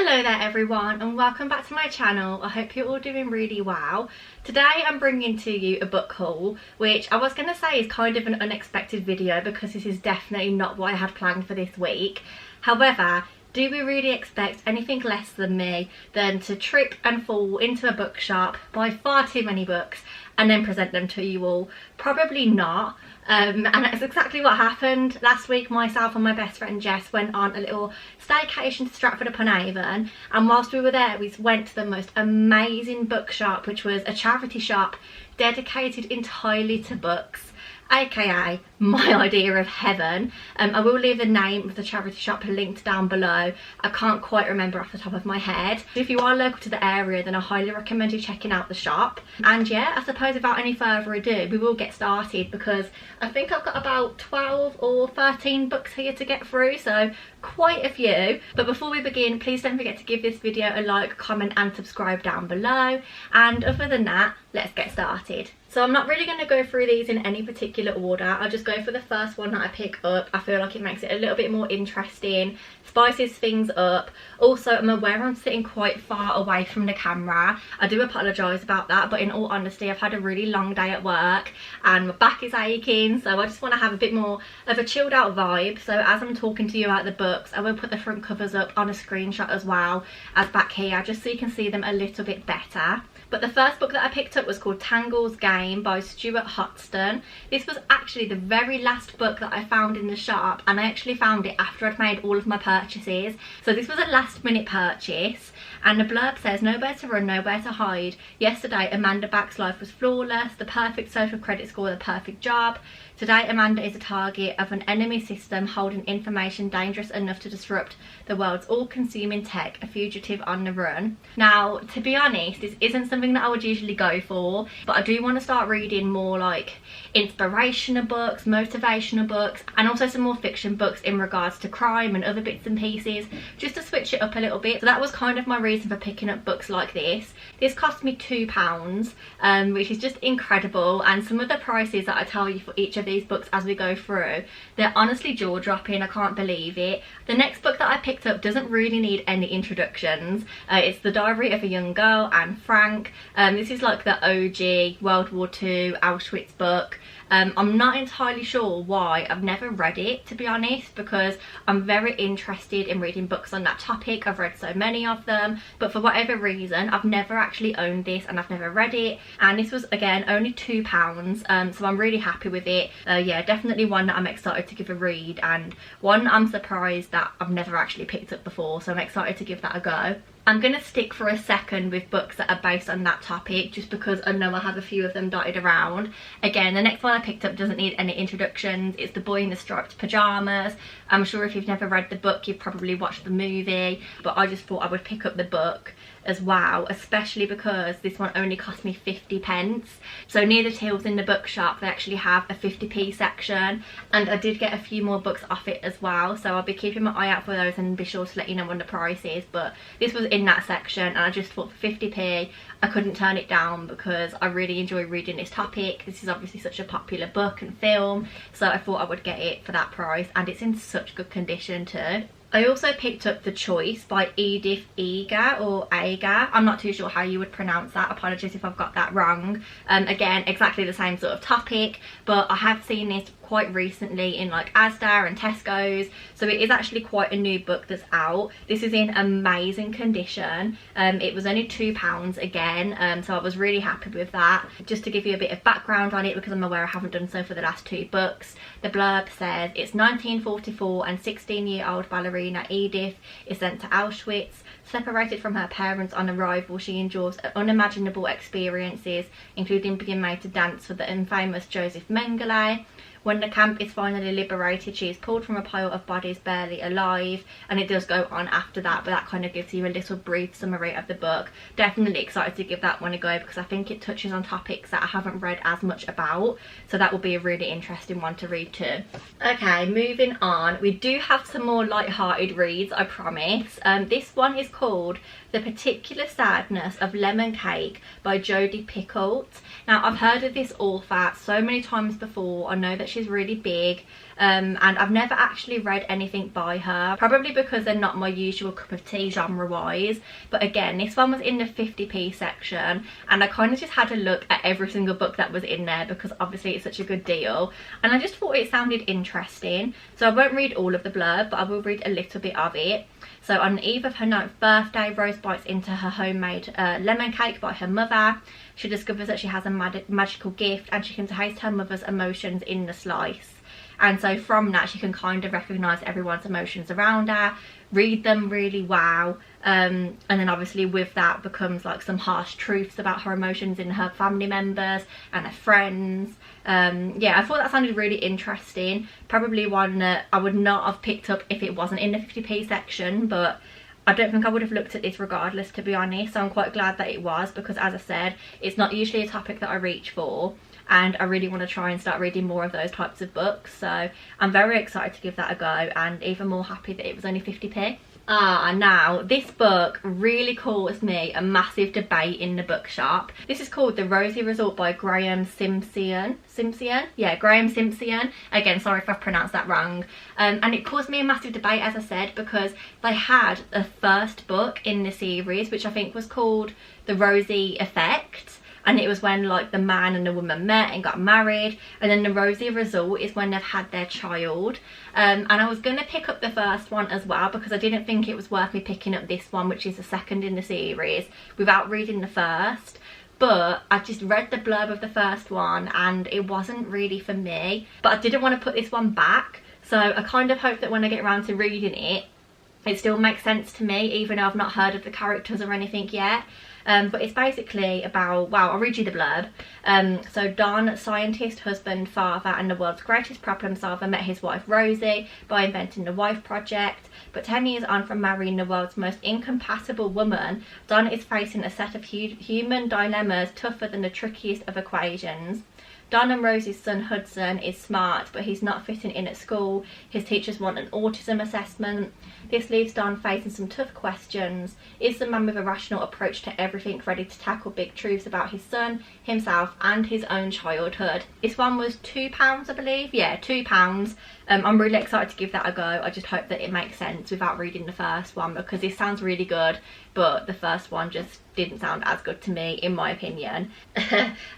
Hello there everyone, and welcome back to my channel. I hope you're all doing really well. Today I'm bringing to you a book haul, which I was going to say is kind of an unexpected video because this is definitely not what I had planned for this week. However, do we really expect anything less than me than to trip and fall into a bookshop, buy far too many books and then present them to you all? Probably not. And that's exactly what happened. Last week myself and my best friend Jess went on a little staycation to Stratford-upon-Avon, and whilst we were there we went to the most amazing bookshop, which was a charity shop dedicated entirely to books, aka my idea of heaven. I will leave the name of the charity shop linked down below. I can't quite remember off the top of my head. If you are local to the area, then I highly recommend you checking out the shop. And yeah, I suppose without any further ado, we will get started because I think I've got about 12 or 13 books here to get through, so quite a few. But before we begin, please don't forget to give this video a like, comment and subscribe down below. And other than that, let's get started. So I'm not really going to go through these in any particular order. I'll just go for the first one that I pick up. I feel like it makes it a little bit more interesting, spices things up. Also, I'm aware I'm sitting quite far away from the camera. I do apologise about that, but in all honesty, I've had a really long day at work and my back is aching, so I just want to have a bit more of a chilled out vibe. So as I'm talking to you about the books, I will put the front covers up on a screenshot as well as back here, just so you can see them a little bit better. But the first book that I picked up was called Tangle's Game by Stuart Hoxton. This was actually the very last book that I found in the shop, and I actually found it after I'd made all of my purchases. So this was a last minute purchase, and the blurb says, "Nowhere to run, nowhere to hide. Yesterday Amanda Back's life was flawless, the perfect social credit score, the perfect job. Today Amanda is a target of an enemy system holding information dangerous enough to disrupt the world's all-consuming tech, a fugitive on the run." Now, to be honest, this isn't something that I would usually go for, but I do want to start reading more like inspirational books, motivational books, and also some more fiction books in regards to crime and other bits and pieces, just to switch it up a little bit. So that was kind of my reason for picking up books like this. This cost me £2, which is just incredible, and some of the prices that I tell you for each of these books as we go through, they're honestly jaw-dropping. I can't believe it. The next book that I picked up doesn't really need any introductions. It's The Diary of a Young Girl, Anne Frank. This is like the OG World War II Auschwitz book. I'm not entirely sure why. I've never read it, to be honest, because I'm very interested in reading books on that topic. I've read so many of them, but for whatever reason I've never actually owned this and I've never read it, and this was again only £2, so I'm really happy with it. Yeah, definitely one that I'm excited to give a read, and one I'm surprised that I've never actually picked up before, so I'm excited to give that a go. I'm going to stick for a second with books that are based on that topic, just because I know I have a few of them dotted around. Again, the next one I picked up doesn't need any introductions. It's The Boy in the Striped Pyjamas. I'm sure if you've never read the book, you've probably watched the movie, but I just thought I would pick up the book as well, especially because this one only cost me 50p. So near the tills in the bookshop they actually have a 50p section, and I did get a few more books off it as well, so I'll be keeping my eye out for those and be sure to let you know when the price is. But this was in that section, and I just thought for 50p I couldn't turn it down because I really enjoy reading this topic. This is obviously such a popular book and film, so I thought I would get it for that price, and it's in such good condition too. I also picked up The Choice by Edith Eger, or Ager. I'm not too sure how you would pronounce that. Apologies if I've got that wrong. Again, exactly the same sort of topic, but I have seen this quite recently in like Asda and Tesco's, so it is actually quite a new book that's out. This is in amazing condition. It was only £2 again, so I was really happy with that. Just to give you a bit of background on it, because I'm aware I haven't done so for the last two books, the blurb says it's 1944 and 16-year-old ballerina Edith is sent to Auschwitz. Separated from her parents on arrival, she endures unimaginable experiences, including being made to dance for the infamous Joseph Mengele. When the camp is finally liberated, she is pulled from a pile of bodies barely alive, and it does go on after that, but that kind of gives you a little brief summary of the book. Definitely excited to give that one a go because I think it touches on topics that I haven't read as much about, so that will be a really interesting one to read too. Okay, moving on, we do have some more light-hearted reads, I promise. This one is called The Particular Sadness of Lemon Cake by Jodi Picoult. Now, I've heard of this author so many times before. I know that she's really big. and I've never actually read anything by her, probably because they're not my usual cup of tea genre wise. But again, this one was in the 50p section, and I kind of just had a look at every single book that was in there because obviously it's such a good deal, and I just thought it sounded interesting. So I won't read all of the blurb, but I will read a little bit of it. So on the eve of her 9th birthday, Rose bites into her homemade lemon cake by her mother. She discovers that she has a magical gift, and she can taste her mother's emotions in the slice. And so from that, she can kind of recognise everyone's emotions around her, read them really well, and then obviously with that becomes like some harsh truths about her emotions in her family members and her friends. Yeah, I thought that sounded really interesting. Probably one that I would not have picked up if it wasn't in the 50p section, but I don't think I would have looked at this regardless, to be honest. So I'm quite glad that it was, because as I said, it's not usually a topic that I reach for, and I really want to try and start reading more of those types of books. So I'm very excited to give that a go, and even more happy that it was only 50p. Now this book really caused me a massive debate in the bookshop. This is called The Rosy Resort by Graham Simpson. Yeah, Graham Simpson. Again, sorry if I've pronounced that wrong. And it caused me a massive debate, as I said, because they had a first book in the series, which I think was called The Rosy Effect. And it was when like the man and the woman met and got married, and then the Rosy Resort is when they've had their child. And I was going to pick up the first one as well, because I didn't think it was worth me picking up this one, which is the second in the series, without reading the first. But I just read the blurb of the first one and it wasn't really for me. But I didn't want to put this one back, so I kind of hope that when I get around to reading it, it still makes sense to me, even though I've not heard of the characters or anything yet. But it's basically about, well, I'll read you the blurb. So Don, scientist, husband, father, and the world's greatest problem solver, met his wife Rosie by inventing the Wife Project. But 10 years on from marrying the world's most incompatible woman, Don is facing a set of human dilemmas tougher than the trickiest of equations. Don and Rosie's son Hudson is smart, but he's not fitting in at school. His teachers want an autism assessment. This leaves Don facing some tough questions. Is the man with a rational approach to everything ready to tackle big truths about his son, himself, and his own childhood? This one was £2, I believe. Yeah, £2. I'm really excited to give that a go. I just hope that it makes sense without reading the first one, because this sounds really good, but the first one just didn't sound as good to me, in my opinion.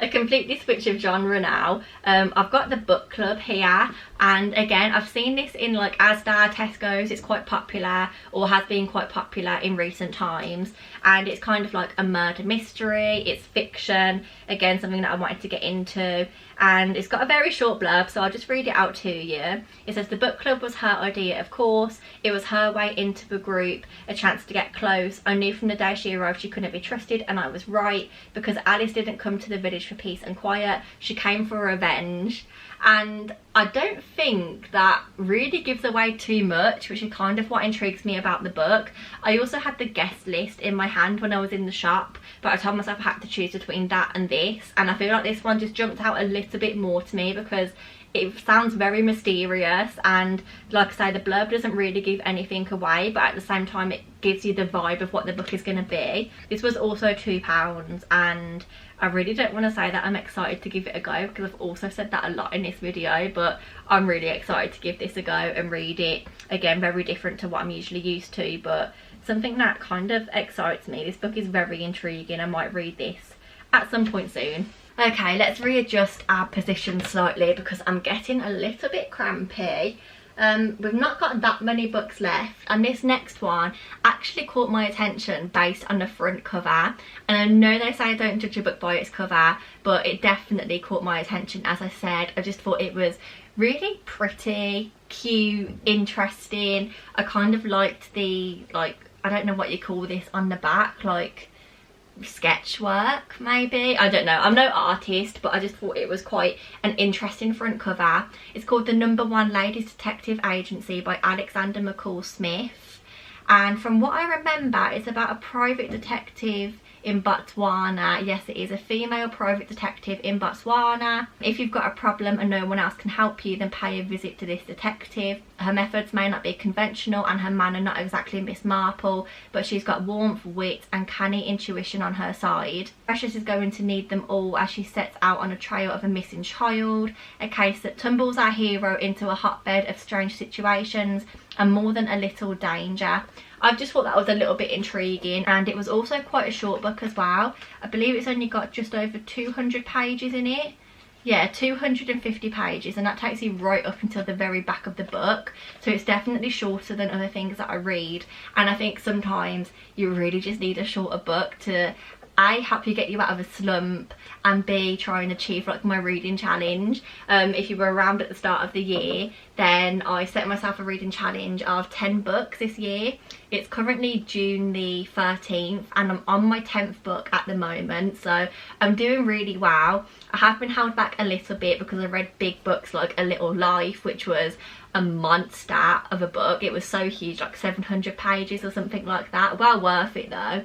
A completely switch of genre now. I've got the book club here, and again, I've seen this in like Asda, Tesco's. It's quite popular, or has been quite popular in recent times, and it's kind of like a murder mystery. It's fiction, again something that I wanted to get into, and it's got a very short blurb, so I'll just read it out to you. It says, the book club was her idea, of course. It was her way into the group, a chance to get close. I knew from the day she arrived she couldn't be trusted, and I was right, because Alice didn't come to the village for peace and quiet. She came for revenge. And I don't think that really gives away too much, which is kind of what intrigues me about the book. I also had the guest list in my hand when I was in the shop, but I told myself I had to choose between that and this, and I feel like this one just jumped out a little bit more to me because it sounds very mysterious, and like I say, the blurb doesn't really give anything away, but at the same time it gives you the vibe of what the book is going to be. This was also £2, and I really don't want to say that I'm excited to give it a go, because I've also said that a lot in this video, but I'm really excited to give this a go and read it. Again, very different to what I'm usually used to, but something that kind of excites me. This book is very intriguing. I might read this at some point soon. Okay, let's readjust our position slightly because I'm getting a little bit crampy. We've not got that many books left, and this next one actually caught my attention based on the front cover. And I know they say don't judge a book by its cover, but it definitely caught my attention. As I said, I just thought it was really pretty, cute, interesting. I kind of liked the, like, I don't know what you call this on the back, like sketch work maybe, I don't know, I'm no artist, but I just thought it was quite an interesting front cover. It's called The #1 Ladies Detective Agency by Alexander McCall Smith, and from what I remember, it's about a private detective in Botswana. Yes, it is a female private detective in Botswana. If you've got a problem and no one else can help you, then pay a visit to this detective. Her methods may not be conventional and her manner not exactly Miss Marple, but she's got warmth, wit and canny intuition on her side. Precious is going to need them all as she sets out on a trail of a missing child, a case that tumbles our hero into a hotbed of strange situations and more than a little danger. I just thought that was a little bit intriguing, and it was also quite a short book as well. I believe it's only got just over 200 pages in it. Yeah, 250 pages, and that takes you right up until the very back of the book, so it's definitely shorter than other things that I read. And I think sometimes you really just need a shorter book to A, help you get you out of a slump, and B, try and achieve like my reading challenge. If you were around at the start of the year, then I set myself a reading challenge of 10 books this year. It's currently June the 13th and I'm on my 10th book at the moment, so I'm doing really well. I have been held back a little bit because I read big books like A Little Life, which was a monster of a book. It was so huge, like 700 pages or something like that. Well worth it though.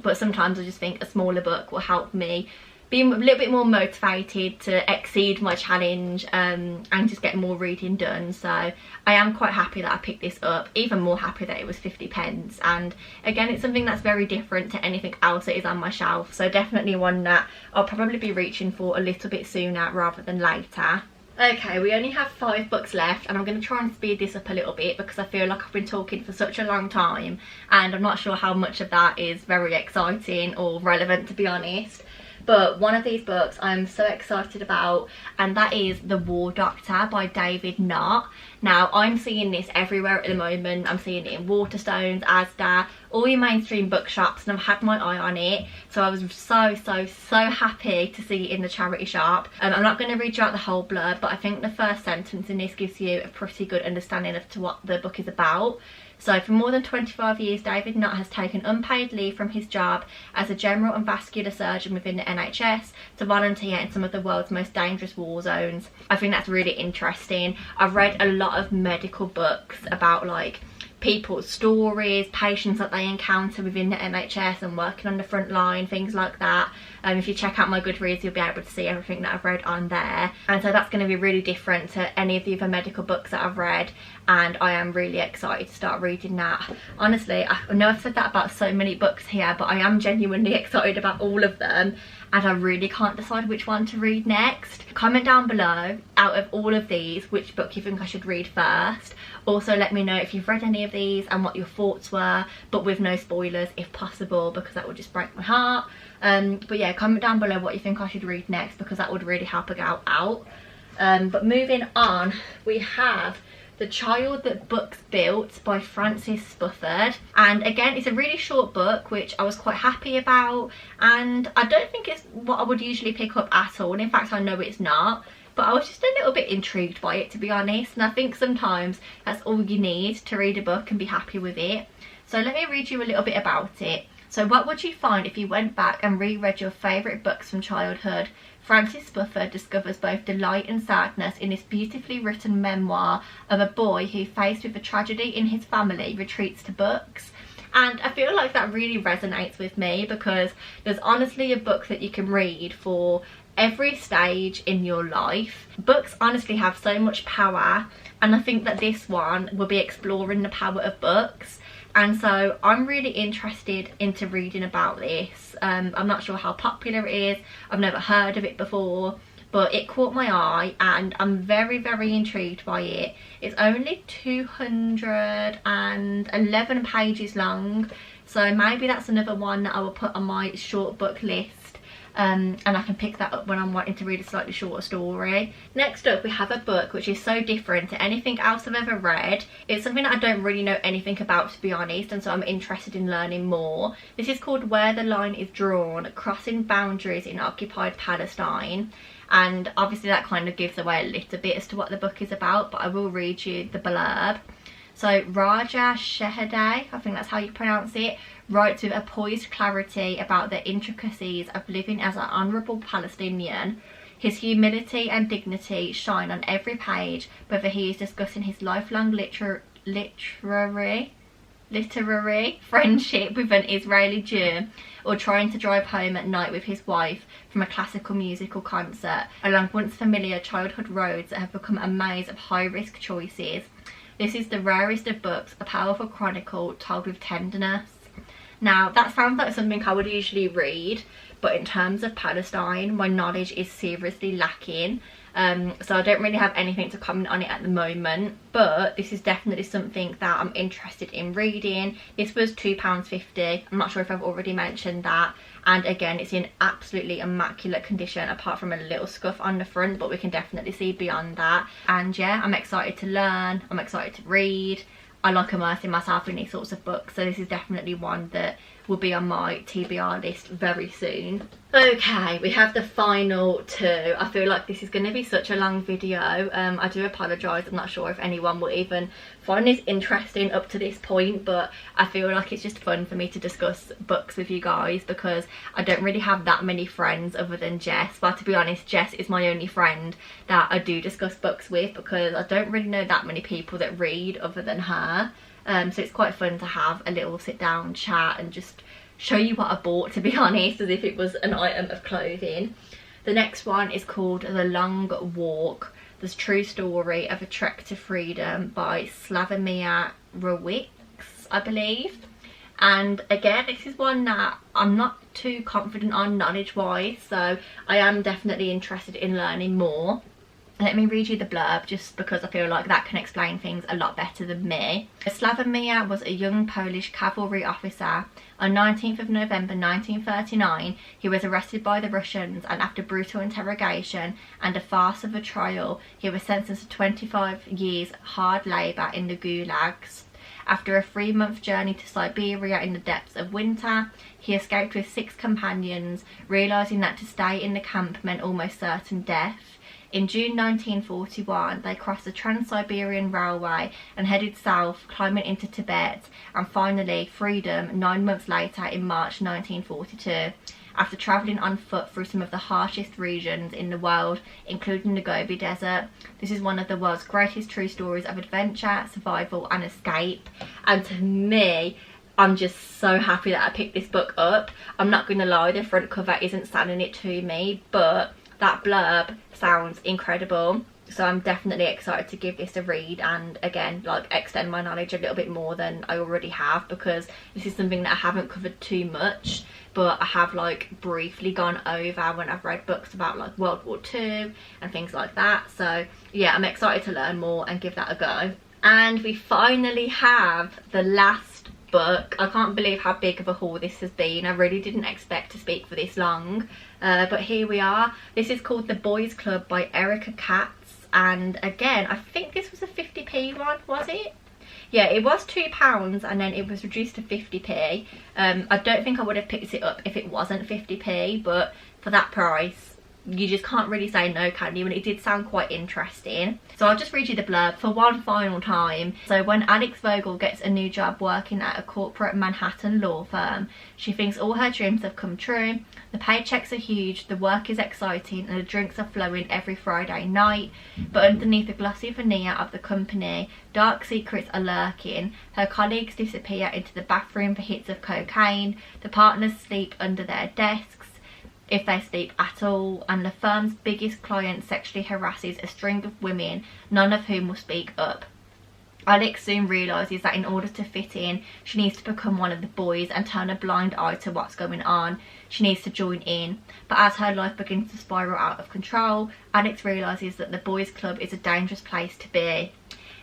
But sometimes I just think a smaller book will help me be a little bit more motivated to exceed my challenge, and just get more reading done. So I am quite happy that I picked this up, even more happy that it was 50p, and again it's something that's very different to anything else that is on my shelf, so definitely one that I'll probably be reaching for a little bit sooner rather than later. Okay, we only have 5 books left, and I'm going to try and speed this up a little bit because I feel like I've been talking for such a long time and I'm not sure how much of that is very exciting or relevant, to be honest. But one of these books I'm so excited about, and that is The War Doctor by David Knott. Now, I'm seeing this everywhere at the moment. I'm seeing it in Waterstones, Asda, all your mainstream bookshops, and I've had my eye on it. So I was so happy to see it in the charity shop. I'm not going to read you out the whole blurb, but I think the first sentence in this gives you a pretty good understanding of to what the book is about. So for more than 25 years, David Knott has taken unpaid leave from his job as a general and vascular surgeon within the NHS to volunteer in some of the world's most dangerous war zones. I think that's really interesting. I've read a lot of medical books about like people's stories, patients that they encounter within the NHS and working on the front line, things like that. If you check out my Goodreads, you'll be able to see everything that I've read on there, and so that's going to be really different to any of the other medical books that I've read, and I am really excited to start reading that. Honestly, I know I've said that about so many books here, but I am genuinely excited about all of them, and I really can't decide which one to read next. Comment down below, out of all of these, which book you think I should read first. Also let me know if you've read any of these and what your thoughts were, but with no spoilers if possible, because that would just break my heart. But yeah, comment down below what you think I should read next, because that would really help a gal out. But moving on, we have The Child That Books Built by Frances Spufford, and again it's a really short book, which I was quite happy about, and I don't think it's what I would usually pick up at all. In fact, I know it's not, but I was just a little bit intrigued by it, to be honest, and I think sometimes that's all you need to read a book and be happy with it. So let me read you a little bit about it. So what would you find if you went back and reread your favourite books from childhood? Frances Spufford discovers both delight and sadness in this beautifully written memoir of a boy who, faced with a tragedy in his family, retreats to books. And I feel like that really resonates with me, because there's honestly a book that you can read for every stage in your life. Books honestly have so much power, and I think that this one will be exploring the power of books. And so I'm really interested into reading about this. I'm not sure how popular it is, I've never heard of it before, but it caught my eye and I'm very intrigued by it. It's only 211 pages long, so maybe that's another one that I will put on my short book list. And I can pick that up when I'm wanting to read a slightly shorter story. Next up, we have a book which is so different to anything else I've ever read. It's something that I don't really know anything about, to be honest, and so I'm interested in learning more. This is called Where the Line is Drawn: Crossing Boundaries in Occupied Palestine. And obviously that kind of gives away a little bit as to what the book is about, but I will read you the blurb. So Raja Shehadeh, I think that's how you pronounce it, writes with a poised clarity about the intricacies of living as an honourable Palestinian. His humility and dignity shine on every page, whether he is discussing his lifelong literary literary friendship with an Israeli Jew, or trying to drive home at night with his wife from a classical musical concert along once familiar childhood roads that have become a maze of high-risk choices. This is the rarest of books, a powerful chronicle told with tenderness. Now, that sounds like something I would usually read, but in terms of Palestine, my knowledge is seriously lacking. So I don't really have anything to comment on it at the moment, but this is definitely something that I'm interested in reading. This was £2.50. I'm not sure if I've already mentioned that. And again, it's in absolutely immaculate condition apart from a little scuff on the front, but we can definitely see beyond that. And yeah, I'm excited to learn, I'm excited to read. I like immersing myself in these sorts of books, so this is definitely one that will be on my TBR list very soon. Okay, we have the final two. I feel like this is going to be such a long video. I do apologise. I'm not sure if anyone will even find this interesting up to this point, but I feel like it's just fun for me to discuss books with you guys because I don't really have that many friends other than Jess. But to be honest, Jess is my only friend that I do discuss books with because I don't really know that many people that read other than her. So it's quite fun to have a little sit down chat and just show you what I bought, to be honest, as if it was an item of clothing. The next one is called The Long Walk, the true story of a trek to freedom by Slavomir Rowicz, I believe. And again, this is one that I'm not too confident on knowledge wise, so I am definitely interested in learning more. Let me read you the blurb just because I feel like that can explain things a lot better than me. Slavomir was a young Polish cavalry officer. On 19th of November 1939, he was arrested by the Russians, and after brutal interrogation and a farce of a trial, he was sentenced to 25 years hard labour in the gulags. After a 3-month journey to Siberia in the depths of winter, he escaped with 6 companions, realising that to stay in the camp meant almost certain death. In June 1941, they crossed the Trans-Siberian Railway and headed south, climbing into Tibet, and finally freedom 9 months later in March 1942, after travelling on foot through some of the harshest regions in the world, including the Gobi Desert. This is one of the world's greatest true stories of adventure, survival and escape. And to me, I'm just so happy that I picked this book up. I'm not going to lie, the front cover isn't selling it to me, but that blurb sounds incredible, so I'm definitely excited to give this a read and again like extend my knowledge a little bit more than I already have, because this is something that I haven't covered too much, but I have like briefly gone over when I've read books about like World War II and things like that. So yeah, I'm excited to learn more and give that a go. And we finally have the last book. I can't believe how big of a haul this has been. I really didn't expect to speak for this long, but here we are. This is called The Boys Club by Erica Katz, and again I think this was a 50p one, was it? Yeah, it was £2 and then it was reduced to 50p. I don't think I would have picked it up if it wasn't 50p, but for that price you just can't really say no, can you? And it did sound quite interesting. So I'll just read you the blurb for one final time. So when Alex Vogel gets a new job working at a corporate Manhattan law firm, she thinks all her dreams have come true. The paychecks are huge, the work is exciting, and the drinks are flowing every Friday night. But underneath the glossy veneer of the company, dark secrets are lurking. Her colleagues disappear into the bathroom for hits of cocaine. The partners sleep under their desks, if they sleep at all, and the firm's biggest client sexually harasses a string of women, none of whom will speak up. Alex soon realises that in order to fit in, she needs to become one of the boys and turn a blind eye to what's going on. She needs to join in. But as her life begins to spiral out of control, Alex realises that the boys club is a dangerous place to be.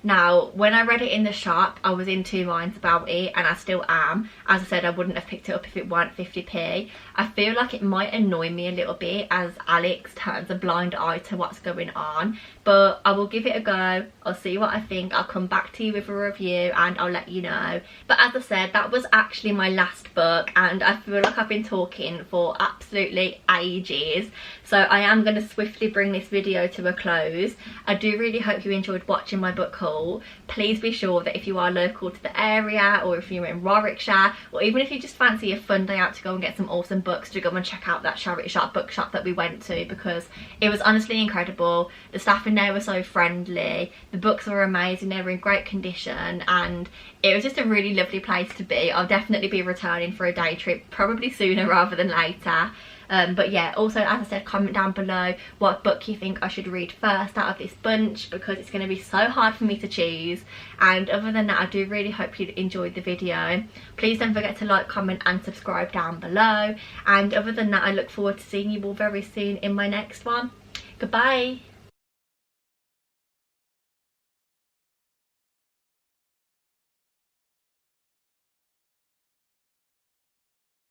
Now, when I read it in the shop, I was in two minds about it, and I still am. As I said, I wouldn't have picked it up if it weren't 50p. I feel like it might annoy me a little bit as Alex turns a blind eye to what's going on, but I will give it a go. I'll see what I think. I'll come back to you with a review and I'll let you know. But as I said, that was actually my last book, and I feel like I've been talking for absolutely ages. So I am going to swiftly bring this video to a close. I do really hope you enjoyed watching my book haul. haul, please be sure that if you are local to the area, or if you're in Warwickshire, or even if you just fancy a fun day out to go and get some awesome books, to go and check out that charity shop bookshop that we went to, because it was honestly incredible. The staff in there were so friendly, the books were amazing, they were in great condition, and it was just a really lovely place to be. I'll definitely be returning for a day trip, probably sooner rather than later. But yeah, also, as I said, comment down below what book you think I should read first out of this bunch, because it's going to be so hard for me to choose. And other than that, I do really hope you enjoyed the video. Please don't forget to like, comment and subscribe down below. And other than that, I look forward to seeing you all very soon in my next one. Goodbye.